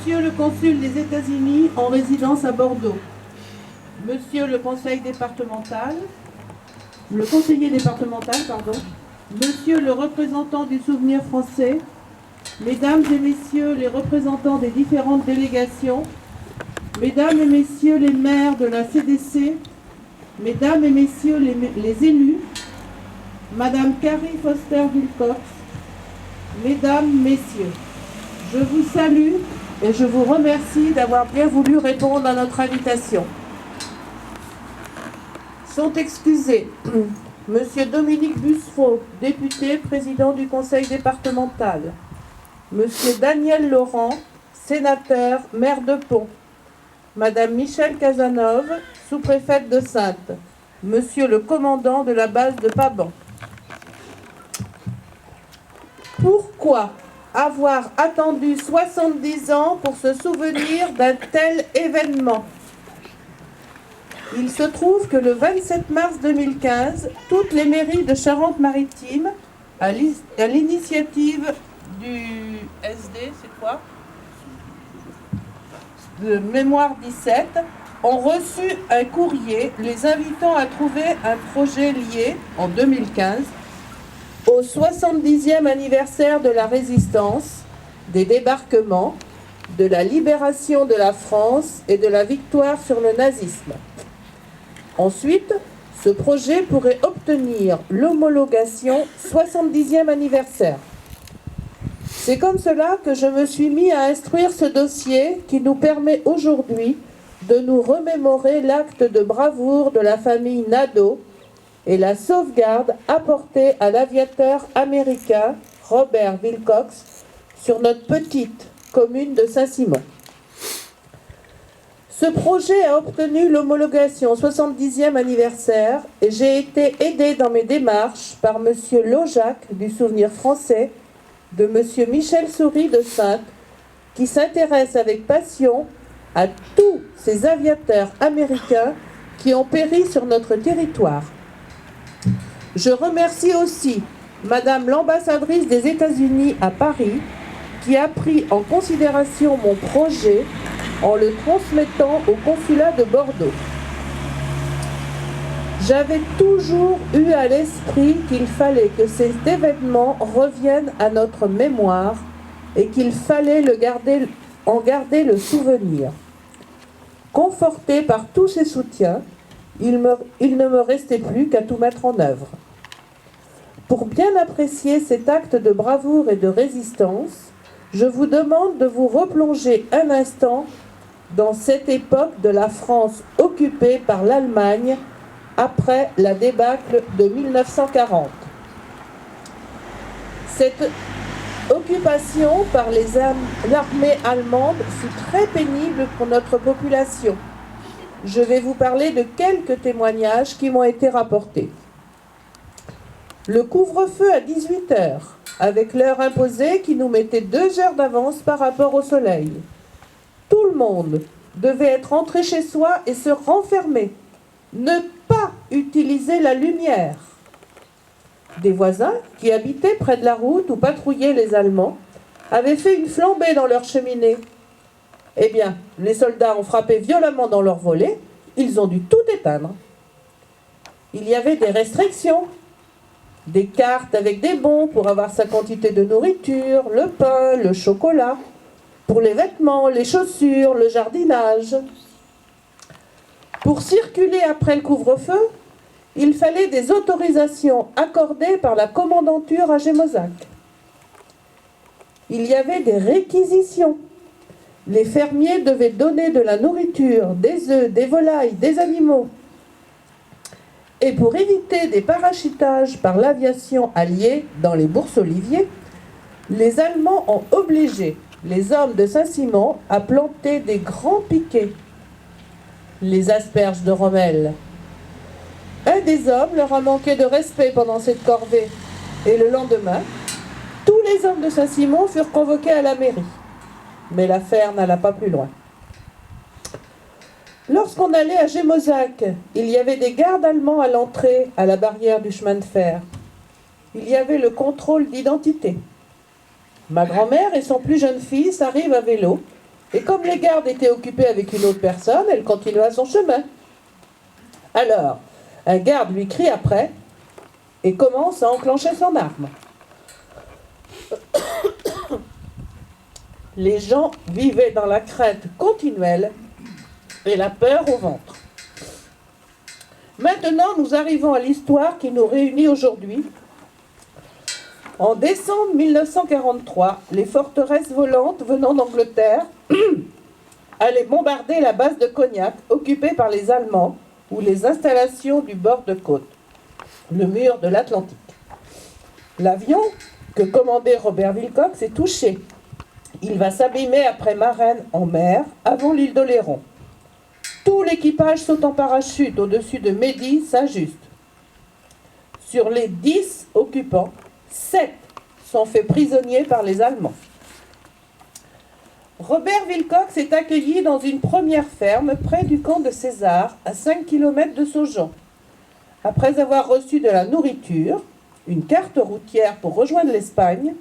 Monsieur le consul des États-Unis en résidence à Bordeaux, Monsieur le conseiller départemental, Monsieur le représentant du Souvenir français, Mesdames et Messieurs les représentants des différentes délégations, Mesdames et Messieurs les maires de la CDC, Mesdames et Messieurs les élus, Madame Carrie Foster-Wilcox, Mesdames, Messieurs, je vous salue et je vous remercie d'avoir bien voulu répondre à notre invitation. Sont excusés Monsieur Dominique Bussereau, député, président du conseil départemental, Monsieur Daniel Laurent, sénateur, maire de Pont, Madame Michèle Casanove, sous-préfète de Saintes, Monsieur le commandant de la base de Paban. Pourquoi avoir attendu 70 ans pour se souvenir d'un tel événement? Il se trouve que le 27 mars 2015, toutes les mairies de Charente-Maritime, à l'initiative du SD, c'est quoi? De Mémoire 17, ont reçu un courrier les invitant à trouver un projet lié, en 2015, au 70e anniversaire de la Résistance, des débarquements, de la libération de la France et de la victoire sur le nazisme. Ensuite, ce projet pourrait obtenir l'homologation 70e anniversaire. C'est comme cela que je me suis mis à instruire ce dossier qui nous permet aujourd'hui de nous remémorer l'acte de bravoure de la famille Nadeau et la sauvegarde apportée à l'aviateur américain Robert Wilcox sur notre petite commune de Saint-Simon. Ce projet a obtenu l'homologation 70e anniversaire et j'ai été aidée dans mes démarches par M. Lojac du Souvenir français, de M. Michel Souris de Saintes, qui s'intéresse avec passion à tous ces aviateurs américains qui ont péri sur notre territoire. Je remercie aussi Madame l'ambassadrice des États-Unis à Paris, qui a pris en considération mon projet en le transmettant au consulat de Bordeaux. J'avais toujours eu à l'esprit qu'il fallait que cet événement revienne à notre mémoire et qu'il fallait en garder le souvenir. Conforté par tous ces soutiens, il ne me restait plus qu'à tout mettre en œuvre. Pour bien apprécier cet acte de bravoure et de résistance, je vous demande de vous replonger un instant dans cette époque de la France occupée par l'Allemagne après la débâcle de 1940. Cette occupation par l'armée allemande fut très pénible pour notre population. Je vais vous parler de quelques témoignages qui m'ont été rapportés. Le couvre-feu à 18h, avec l'heure imposée qui nous mettait 2 heures d'avance par rapport au soleil. Tout le monde devait être entré chez soi et se renfermer. Ne pas utiliser la lumière. Des voisins qui habitaient près de la route où patrouillaient les Allemands avaient fait une flambée dans leur cheminée. Eh bien, les soldats ont frappé violemment dans leur volet, ils ont dû tout éteindre. Il y avait des restrictions, des cartes avec des bons pour avoir sa quantité de nourriture, le pain, le chocolat, pour les vêtements, les chaussures, le jardinage. Pour circuler après le couvre-feu, il fallait des autorisations accordées par la commandanture à Gémozac. Il y avait des réquisitions. Les fermiers devaient donner de la nourriture, des œufs, des volailles, des animaux. Et pour éviter des parachutages par l'aviation alliée dans les bourses oliviers, les Allemands ont obligé les hommes de Saint-Simon à planter des grands piquets, les asperges de Rommel. Un des hommes leur a manqué de respect pendant cette corvée, et le lendemain, tous les hommes de Saint-Simon furent convoqués à la mairie. Mais l'affaire n'alla pas plus loin. Lorsqu'on allait à Gémozac, il y avait des gardes allemands à l'entrée, à la barrière du chemin de fer. Il y avait le contrôle d'identité. Ma grand-mère et son plus jeune fils arrivent à vélo, Et comme les gardes étaient occupés avec une autre personne, elle continua son chemin. Alors, un garde lui crie après et commence à enclencher son arme. Les gens vivaient dans la crainte continuelle et la peur au ventre. Maintenant, nous arrivons à l'histoire qui nous réunit aujourd'hui. En décembre 1943, les forteresses volantes venant d'Angleterre allaient bombarder la base de Cognac, occupée par les Allemands, ou les installations du bord de côte, le mur de l'Atlantique. L'avion que commandait Robert Wilcox est touché. Il va s'abîmer après Marennes en mer, avant l'île d'Oléron. Tout l'équipage saute en parachute au-dessus de Mehdi, Saint-Just. Sur les 10 occupants, 7 sont faits prisonniers par les Allemands. Robert Wilcox est accueilli dans une première ferme près du camp de César, à 5 km de Saujon. Après avoir reçu de la nourriture, une carte routière pour rejoindre l'Espagne,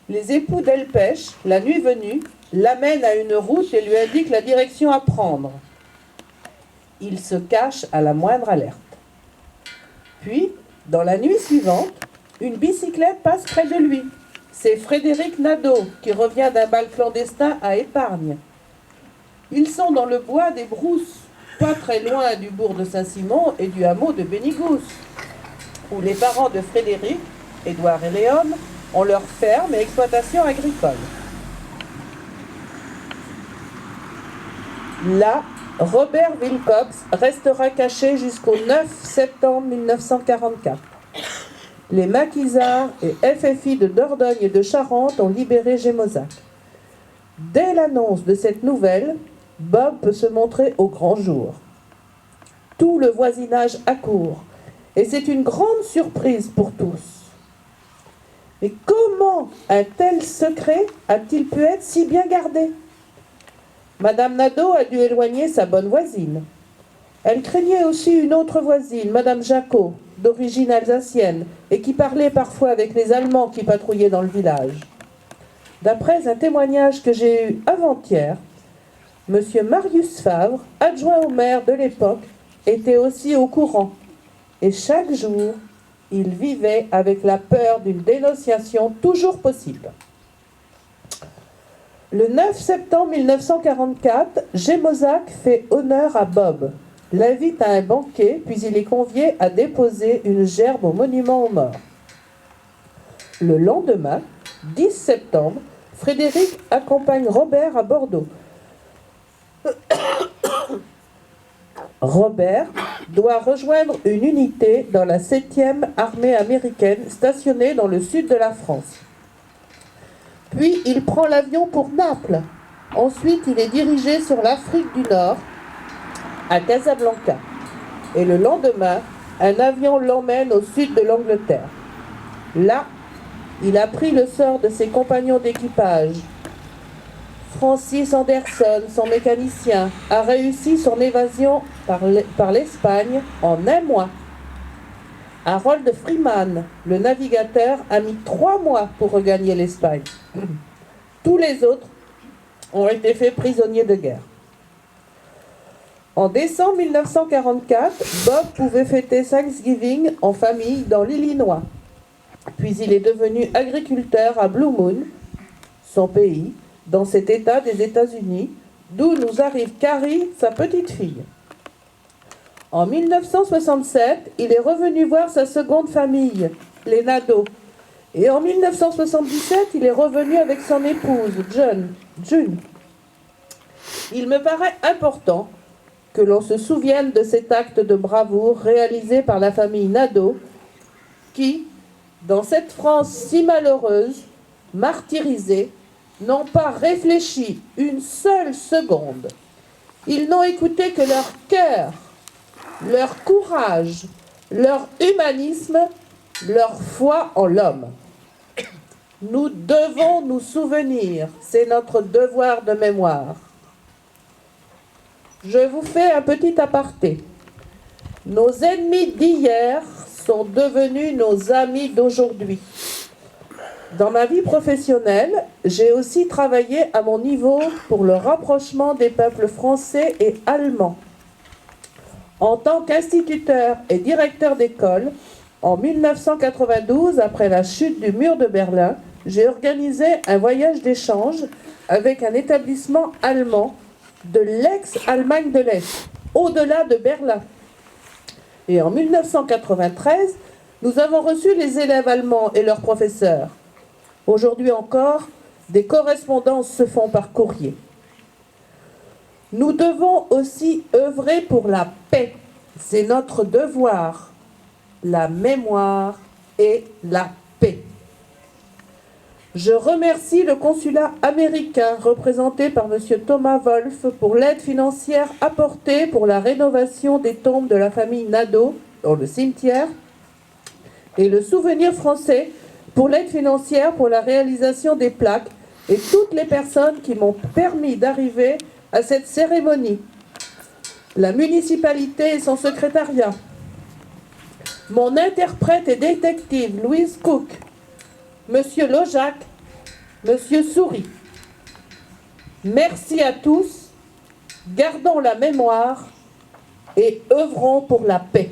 les époux Delpech, la nuit venue, l'amènent à une route et lui indiquent la direction à prendre. Il se cache à la moindre alerte. Puis, dans la nuit suivante, une bicyclette passe près de lui. C'est Frédéric Nadeau qui revient d'un bal clandestin à Épargne. Ils sont dans le bois des Brousses, pas très loin du bourg de Saint-Simon et du hameau de Bénigousse, où les parents de Frédéric, Édouard et Léon, ont leur ferme et exploitation agricole. Là, Robert Wilcox restera caché jusqu'au 9 septembre 1944. Les maquisards et FFI de Dordogne et de Charente ont libéré Gémozac. Dès l'annonce de cette nouvelle, Bob peut se montrer au grand jour. Tout le voisinage accourt, et c'est une grande surprise pour tous. Mais comment un tel secret a-t-il pu être si bien gardé ? Madame Nadeau a dû éloigner sa bonne voisine. Elle craignait aussi une autre voisine, Madame Jacot, d'origine alsacienne, et qui parlait parfois avec les Allemands qui patrouillaient dans le village. D'après un témoignage que j'ai eu avant-hier, M. Marius Favre, adjoint au maire de l'époque, était aussi au courant. Et chaque jour, il vivait avec la peur d'une dénonciation toujours possible. Le 9 septembre 1944, Gémozac fait honneur à Bob, l'invite à un banquet, puis il est convié à déposer une gerbe au monument aux morts. Le lendemain, 10 septembre, Frédéric accompagne Robert à Bordeaux. Robert doit rejoindre une unité dans la 7e armée américaine stationnée dans le sud de la France. Puis il prend l'avion pour Naples. Ensuite, il est dirigé sur l'Afrique du Nord, à Casablanca. Et le lendemain, un avion l'emmène au sud de l'Angleterre. Là, il apprit le sort de ses compagnons d'équipage. Francis Anderson, son mécanicien, a réussi son évasion par l'Espagne en un mois. Harold Freeman, le navigateur, a mis 3 mois pour regagner l'Espagne. Tous les autres ont été faits prisonniers de guerre. En décembre 1944, Bob pouvait fêter Thanksgiving en famille dans l'Illinois. Puis il est devenu agriculteur à Blue Moon, son pays, dans cet État des États-Unis, d'où nous arrive Carrie, sa petite fille. En 1967, il est revenu voir sa seconde famille, les Nadeau. Et en 1977, il est revenu avec son épouse, June. Il me paraît important que l'on se souvienne de cet acte de bravoure réalisé par la famille Nadeau, qui, dans cette France si malheureuse, martyrisée, n'ont pas réfléchi une seule seconde. Ils n'ont écouté que leur cœur, leur courage, leur humanisme, leur foi en l'homme. Nous devons nous souvenir, c'est notre devoir de mémoire. Je vous fais un petit aparté. Nos ennemis d'hier sont devenus nos amis d'aujourd'hui. Dans ma vie professionnelle, j'ai aussi travaillé à mon niveau pour le rapprochement des peuples français et allemands. En tant qu'instituteur et directeur d'école, en 1992, après la chute du mur de Berlin, j'ai organisé un voyage d'échange avec un établissement allemand de l'ex-Allemagne de l'Est, au-delà de Berlin. Et en 1993, nous avons reçu les élèves allemands et leurs professeurs. Aujourd'hui encore, des correspondances se font par courrier. Nous devons aussi œuvrer pour la paix. C'est notre devoir. La mémoire et la paix. Je remercie le consulat américain représenté par M. Thomas Wolf pour l'aide financière apportée pour la rénovation des tombes de la famille Nadeau dans le cimetière et le Souvenir français pour l'aide financière pour la réalisation des plaques et toutes les personnes qui m'ont permis d'arriver à cette cérémonie. La municipalité et son secrétariat, mon interprète et détective Louise Cook, Monsieur Lojac, Monsieur Souris. Merci à tous, gardons la mémoire et œuvrons pour la paix.